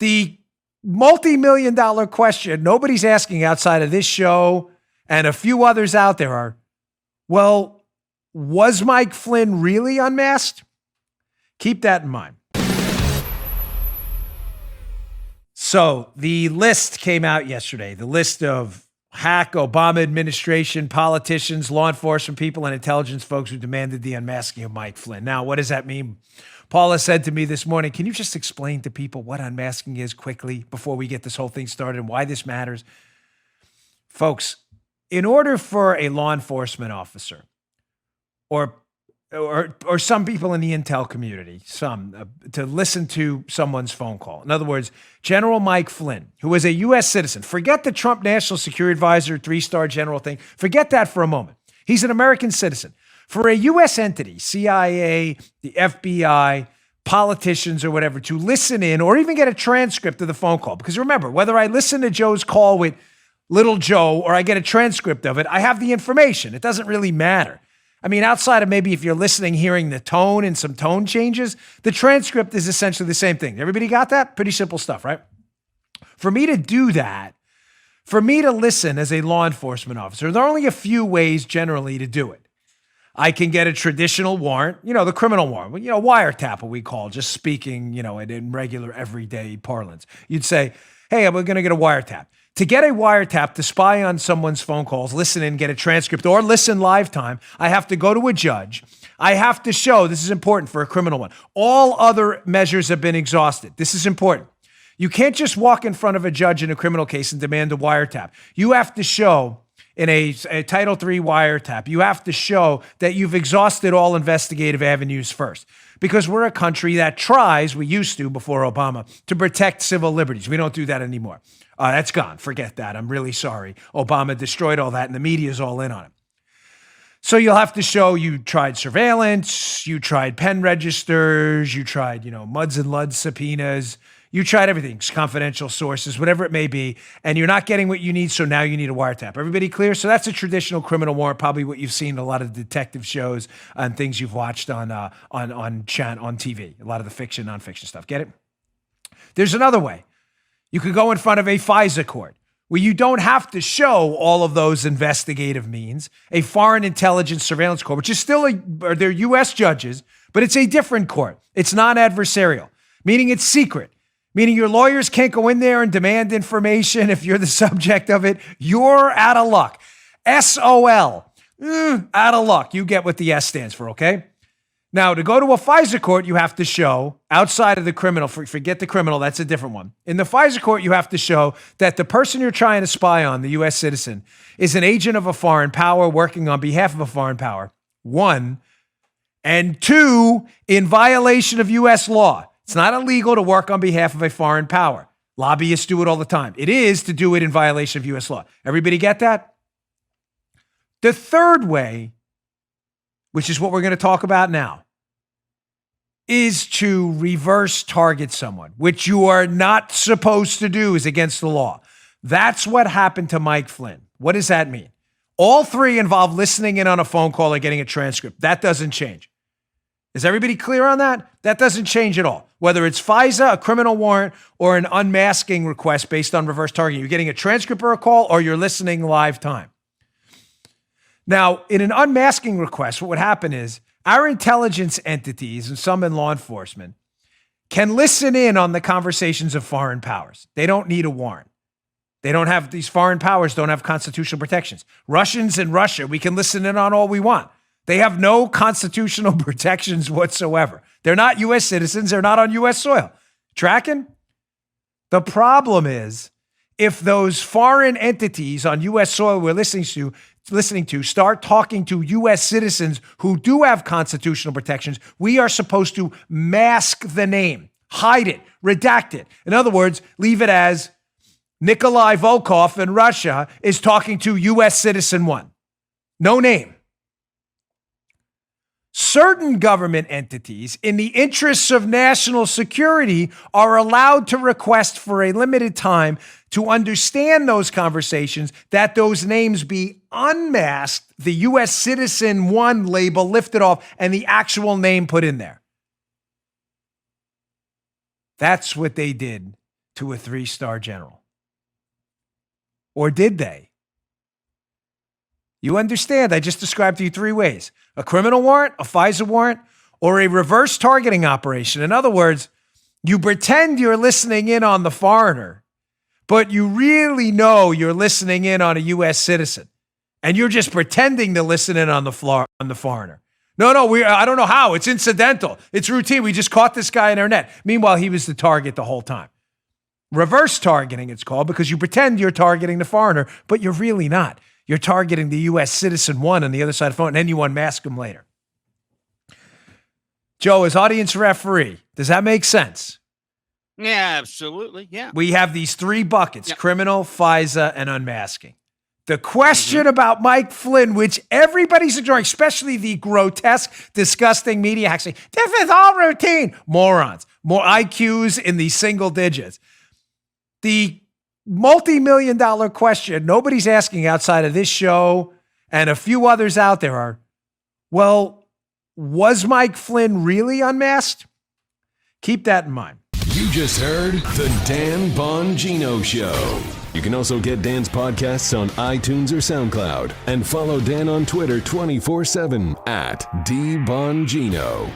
The multi-million dollar question nobody's asking outside of this show and a few others out there are, well, was Mike Flynn really unmasked? Keep that in mind. So the list came out yesterday, the list of hack Obama administration politicians, law enforcement people, and intelligence folks who demanded the unmasking of Mike Flynn. Now, what does that mean? Paula said to me this morning, can you just explain to people what unmasking is quickly before we get this whole thing started and why this matters? Folks, in order for a law enforcement officer or some people in the intel community, to listen to someone's phone call. In other words, General Mike Flynn, who is a U.S. citizen, forget the Trump National Security Advisor, 3-star general thing. Forget that for a moment. He's an American citizen. For a U.S. entity, CIA, the FBI, politicians or whatever, to listen in or even get a transcript of the phone call. Because remember, whether I listen to Joe's call with Little Joe or I get a transcript of it, I have the information. It doesn't really matter. I mean, outside of maybe if you're listening, hearing the tone and some tone changes, the transcript is essentially the same thing. Everybody got that? Pretty simple stuff, right? For me to do that, for me to listen as a law enforcement officer, there are only a few ways generally to do it. I can get a traditional warrant, the criminal warrant, wiretap, what we call, just speaking, in regular everyday parlance. You'd say, hey, we're going to get a wiretap. To get a wiretap to spy on someone's phone calls, listen and get a transcript, or listen live time, I have to go to a judge. I have to show, this is important for a criminal one, all other measures have been exhausted. This is important. You can't just walk in front of a judge in a criminal case and demand a wiretap. You have to show in a Title III wiretap, you have to show that you've exhausted all investigative avenues first. Because we're a country that tries, we used to before Obama, to protect civil liberties. We don't do that anymore. That's gone. Forget that. I'm really sorry. Obama destroyed all that and the media is all in on it. So you'll have to show you tried surveillance, you tried pen registers, you tried, muds and luds subpoenas, you tried everything, confidential sources, whatever it may be, and you're not getting what you need, so now you need a wiretap. Everybody clear? So that's a traditional criminal warrant, probably what you've seen in a lot of detective shows and things you've watched on TV, a lot of the fiction, nonfiction stuff. Get it? There's another way. You could go in front of a FISA court where you don't have to show all of those investigative means, a foreign intelligence surveillance court, which is still they're U.S. judges, but it's a different court. It's non-adversarial, meaning it's secret, meaning your lawyers can't go in there and demand information if you're the subject of it. You're out of luck. SOL, out of luck. You get what the S stands for, okay? Now, to go to a FISA court, you have to show, outside of the criminal, forget the criminal, that's a different one. In the FISA court, you have to show that the person you're trying to spy on, the U.S. citizen, is an agent of a foreign power working on behalf of a foreign power, 1, and 2, in violation of U.S. law. It's not illegal to work on behalf of a foreign power. Lobbyists do it all the time. It is to do it in violation of U.S. law. Everybody get that? The third way, which is what we're going to talk about now, is to reverse target someone, which you are not supposed to do, is against the law. That's what happened to Mike Flynn. What does that mean? All three involve listening in on a phone call or getting a transcript. That doesn't change. Is everybody clear on that? That doesn't change at all. Whether it's FISA, a criminal warrant, or an unmasking request based on reverse targeting, you're getting a transcript or a call, or you're listening live time. Now, in an unmasking request, what would happen is our intelligence entities, and some in law enforcement, can listen in on the conversations of foreign powers. They don't need a warrant. These foreign powers don't have constitutional protections. Russians in Russia, we can listen in on all we want. They have no constitutional protections whatsoever. They're not U.S. citizens. They're not on U.S. soil. Tracking? The problem is, if those foreign entities on U.S. soil we're listening to start talking to U.S. citizens who do have constitutional protections, we are supposed to mask the name, hide it, redact it. In other words, leave it as Nikolai Volkov in Russia is talking to U.S. citizen 1. No name. Certain government entities, in the interests of national security, are allowed to request for a limited time to understand those conversations, that those names be unmasked, the U.S. Citizen 1 label lifted off, and the actual name put in there. That's what they did to a 3-star general? Or did they? You understand, I just described to you 3 ways: a criminal warrant, a FISA warrant, or a reverse targeting operation. In other words, you pretend you're listening in on the foreigner, but you really know you're listening in on a U.S. citizen, and you're just pretending to listen in on the foreigner. No, I don't know how. It's incidental. It's routine. We just caught this guy in our net. Meanwhile, he was the target the whole time. Reverse targeting, it's called, because you pretend you're targeting the foreigner, but you're really not. You're targeting the U.S. citizen one on the other side of the phone, and then you unmask him later. Joe, as audience referee, does that make sense? Yeah, absolutely. Yeah. We have these 3 buckets: criminal, FISA, and unmasking. The question about Mike Flynn, which everybody's ignoring, especially the grotesque, disgusting media hacks, saying, this is all routine. Morons. More IQs in the single digits. The multi-million-dollar question nobody's asking outside of this show and a few others out there are, well, was Mike Flynn really unmasked? Keep that in mind. You just heard the Dan Bongino Show. You can also get Dan's podcasts on iTunes or SoundCloud and follow Dan on Twitter 24/7 @DBongino.